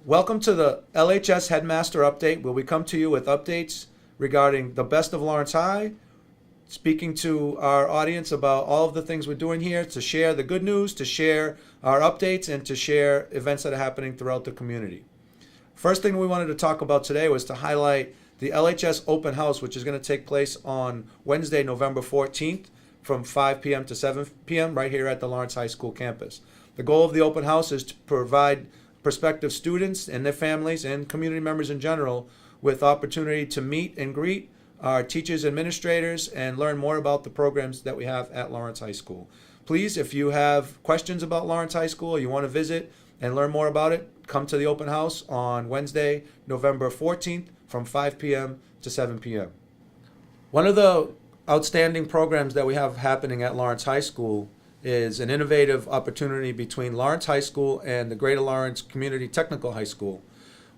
Welcome to the LHS Headmaster Update, where we come to you with updates regarding the best of Lawrence High, speaking to our audience about all of the things we're doing here, to share the good news, to share our updates, and to share events that are happening throughout the community. First thing we wanted to talk about today was to highlight the LHS Open House, which is going to take place on Wednesday, November 14th from 5 p.m. to 7 p.m. right here at the Lawrence High School campus. The goal of the open house is to provide prospective students and their families and community members in general with opportunity to meet and greet our teachers, administrators, and learn more about the programs that we have at Lawrence High School. Please, if you have questions about Lawrence High School or you want to visit and learn more about it, come to the open house on Wednesday, November 14th from 5 p.m. to 7 p.m. One of the outstanding programs that we have happening at Lawrence High School is an innovative opportunity between Lawrence High School and the Greater Lawrence Community Technical High School.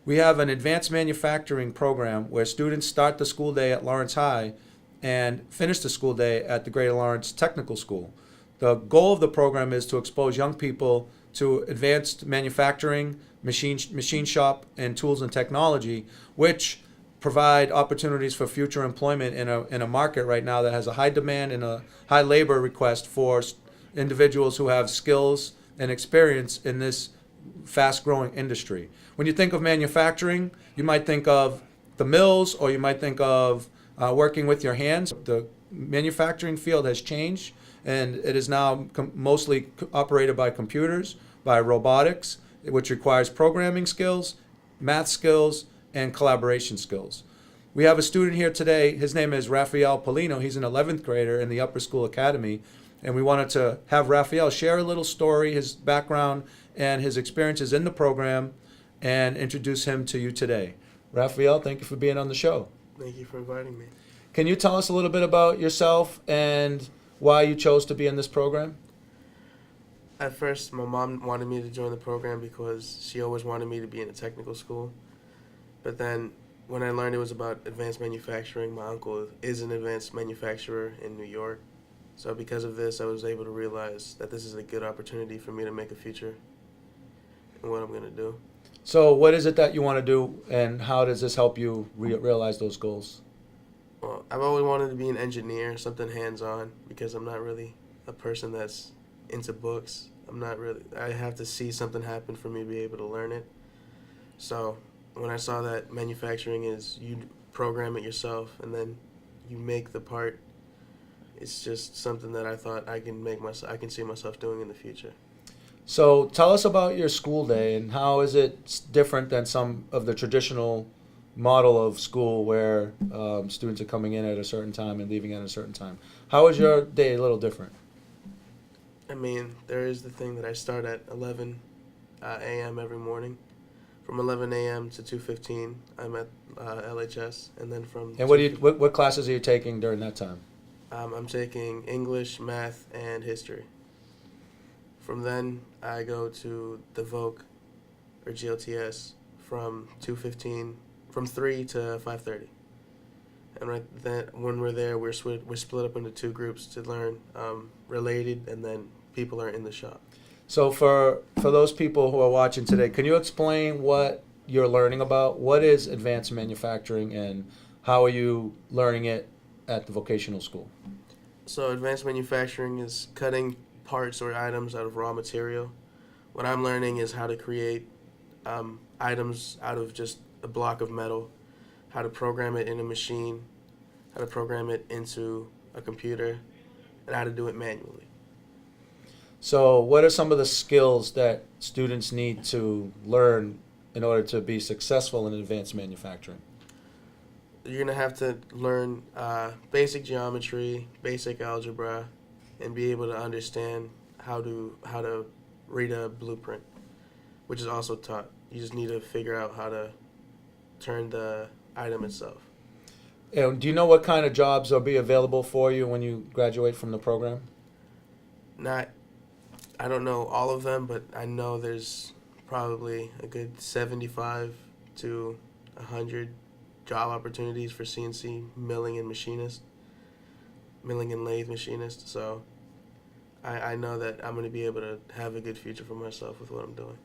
We have an advanced manufacturing program where students start the school day at Lawrence High and finish the school day at the Greater Lawrence Technical School. The goal of the program is to expose young people to advanced manufacturing, machine shop, and tools and technology, which provide opportunities for future employment in a market right now that has a high demand and a high labor request for individuals who have skills and experience in this fast-growing industry. When you think of manufacturing, you might think of the mills, or you might think of working with your hands. The manufacturing field has changed, and it is now mostly operated by computers, by robotics, which requires programming skills, math skills, and collaboration skills. We have a student here today. His name is Raphael Polino. He's an 11th grader in the Upper School Academy. And we wanted to have Raphael share a little story, his background, and his experiences in the program, and introduce him to you today. Raphael, thank you for being on the show. Thank you for inviting me. Can you tell us a little bit about yourself and why you chose to be in this program? At first, my mom wanted me to join the program because she always wanted me to be in a technical school. But then when I learned it was about advanced manufacturing, my uncle is an advanced manufacturer in New York. So because of this, I was able to realize that this is a good opportunity for me to make a future in what I'm going to do. So what is it that you want to do, and how does this help you realize those goals? Well, I've always wanted to be an engineer, something hands-on, because I'm not really a person that's into books. I have to see something happen for me to be able to learn it. So when I saw that manufacturing is you program it yourself and then you make the part, it's just something that I thought I can see myself doing in the future. So tell us about your school day, and how is it different than some of the traditional model of school where students are coming in at a certain time and leaving at a certain time? How is your day a little different? I mean, there is the thing that I start at 11 a.m. every morning. From 11 a.m. to 2:15, I'm at LHS, and then from. And what classes are you taking during that time? I'm taking English, math, and history. From then, I go to the VOC, or GLTS, from 2:15, from 3 to 5:30. And right then, when we're there, we're split up into two groups to learn related, and then people are in the shop. So for those people who are watching today, can you explain what you're learning about? What is advanced manufacturing, and how are you learning it at the vocational school? So advanced manufacturing is cutting parts or items out of raw material. What I'm learning is how to create items out of just a block of metal, how to program it in a machine, how to program it into a computer, and how to do it manually. So what are some of the skills that students need to learn in order to be successful in advanced manufacturing? You're going to have to learn basic geometry, basic algebra, and be able to understand how to read a blueprint, which is also taught. You just need to figure out how to turn the item itself. And do you know what kind of jobs will be available for you when you graduate from the program? I don't know all of them, but I know there's probably a good 75 to 100 job opportunities for CNC milling and lathe machinist. So I know that I'm going to be able to have a good future for myself with what I'm doing.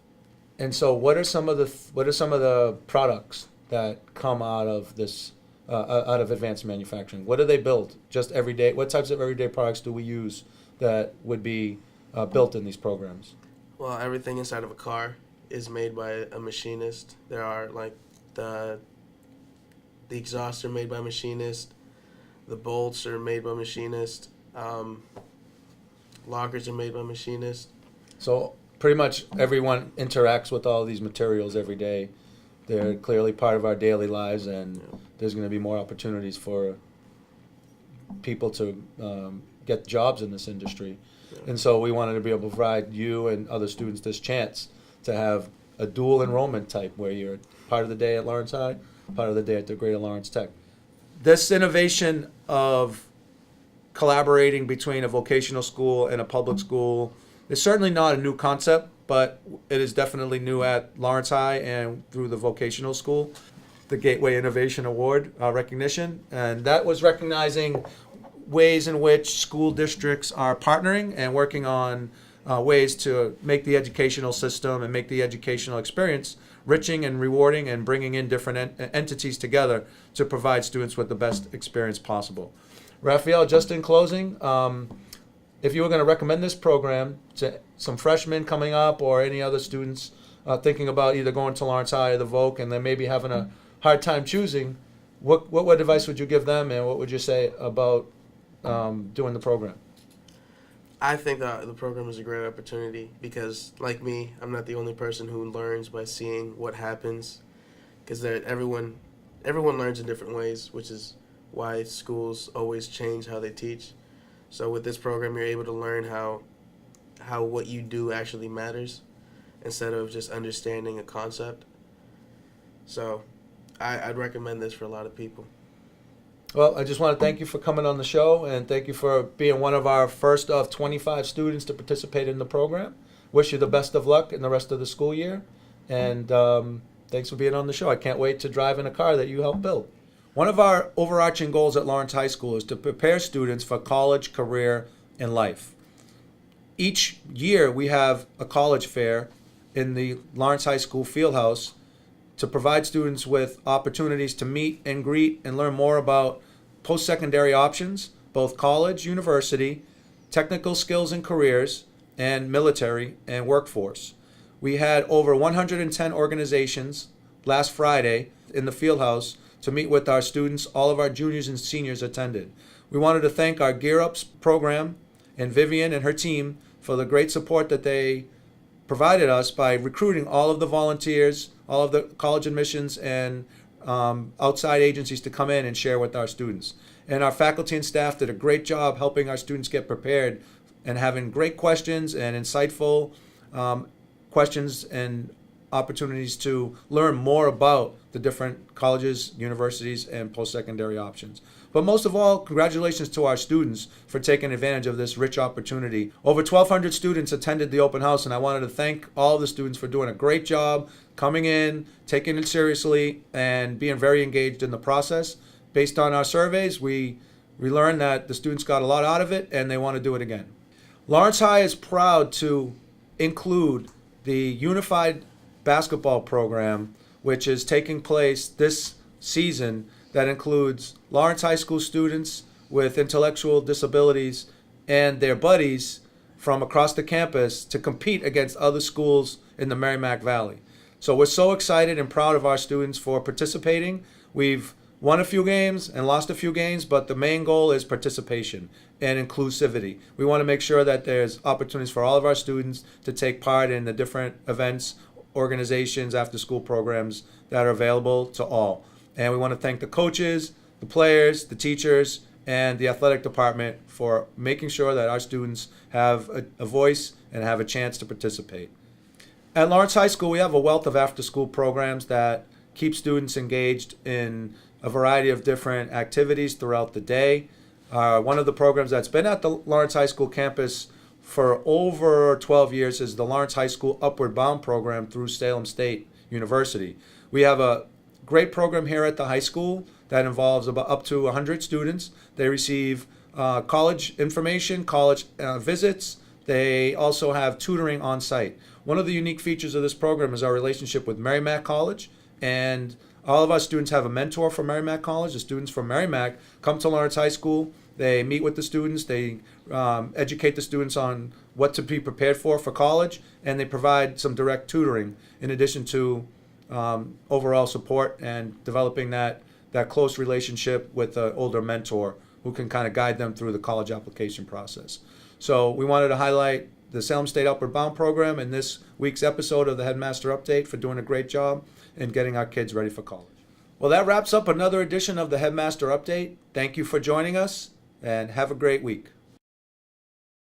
And so, what are some of the products that come out of this out of advanced manufacturing? What do they build? Just everyday. What types of everyday products do we use that would be built in these programs? Well, everything inside of a car is made by a machinist. There are like the exhausts are made by a machinist. The bolts are made by machinists. Lockers are made by machinists. So pretty much everyone interacts with all these materials every day. They're clearly part of our daily lives, and there's going to be more opportunities for people to get jobs in this industry. And so we wanted to be able to provide you and other students this chance to have a dual enrollment type where you're part of the day at Lawrence High, part of the day at the Greater Lawrence Tech. This innovation of collaborating between a vocational school and a public school is certainly not a new concept, but it is definitely new at Lawrence High and through the vocational school, the Gateway Innovation Award recognition. And that was recognizing ways in which school districts are partnering and working on ways to make the educational system and make the educational experience enriching and rewarding, and bringing in different entities together to provide students with the best experience possible. Raphael, just in closing, if you were going to recommend this program to some freshmen coming up or any other students thinking about either going to Lawrence High or the Voc and they may be having a hard time choosing, what advice would you give them, and what would you say about doing the program? I think that the program is a great opportunity because, like me, I'm not the only person who learns by seeing what happens. Because everyone learns in different ways, which is why schools always change how they teach. So with this program, you're able to learn how what you do actually matters instead of just understanding a concept. So I'd recommend this for a lot of people. Well, I just want to thank you for coming on the show, and thank you for being one of our first of 25 students to participate in the program. Wish you the best of luck in the rest of the school year, and thanks for being on the show. I can't wait to drive in a car that you helped build. One of our overarching goals at Lawrence High School is to prepare students for college, career, and life. Each year we have a college fair in the Lawrence High School Fieldhouse to provide students with opportunities to meet and greet and learn more about post-secondary options, both college, university, technical skills and careers, and military and workforce. We had over 110 organizations last Friday in the Fieldhouse to meet with our students. All of our juniors and seniors attended. We wanted to thank our Gear Ups program and Vivian and her team for the great support that they provided us by recruiting all of the volunteers, all of the college admissions and outside agencies to come in and share with our students. And our faculty and staff did a great job helping our students get prepared and having great questions and insightful questions and opportunities to learn more about the different colleges, universities, and post-secondary options. But most of all, congratulations to our students for taking advantage of this rich opportunity. Over 1,200 students attended the open house, and I wanted to thank all of the students for doing a great job, coming in, taking it seriously, and being very engaged in the process. Based on our surveys, we learned that the students got a lot out of it, and they want to do it again. Lawrence High is proud to include the Unified Basketball Program, which is taking place this season, that includes Lawrence High School students with intellectual disabilities and their buddies from across the campus to compete against other schools in the Merrimack Valley. So we're so excited and proud of our students for participating. We've won a few games and lost a few games, but the main goal is participation and inclusivity. We want to make sure that there's opportunities for all of our students to take part in the different events, organizations, after-school programs that are available to all. And we want to thank the coaches, the players, the teachers, and the athletic department for making sure that our students have a voice and have a chance to participate. At Lawrence High School, we have a wealth of after-school programs that keep students engaged in a variety of different activities throughout the day. One of the programs that's been at the Lawrence High School campus for over 12 years is the Lawrence High School Upward Bound program through Salem State University. We have a great program here at the high school that involves about up to 100 students. They receive college information, college visits. They also have tutoring on site. one of the unique features of this program is our relationship with Merrimack College, and all of our students have a mentor from Merrimack College. The students from Merrimack come to Lawrence High School. They meet with the students. They educate the students on what to be prepared for college, and they provide some direct tutoring in addition to overall support and developing that close relationship with an older mentor who can kind of guide them through the college application process. So we wanted to highlight the Salem State Upward Bound program in this week's episode of the Headmaster Update for doing a great job in getting our kids ready for college. Well, that wraps up another edition of the Headmaster Update. Thank you for joining us, and have a great week.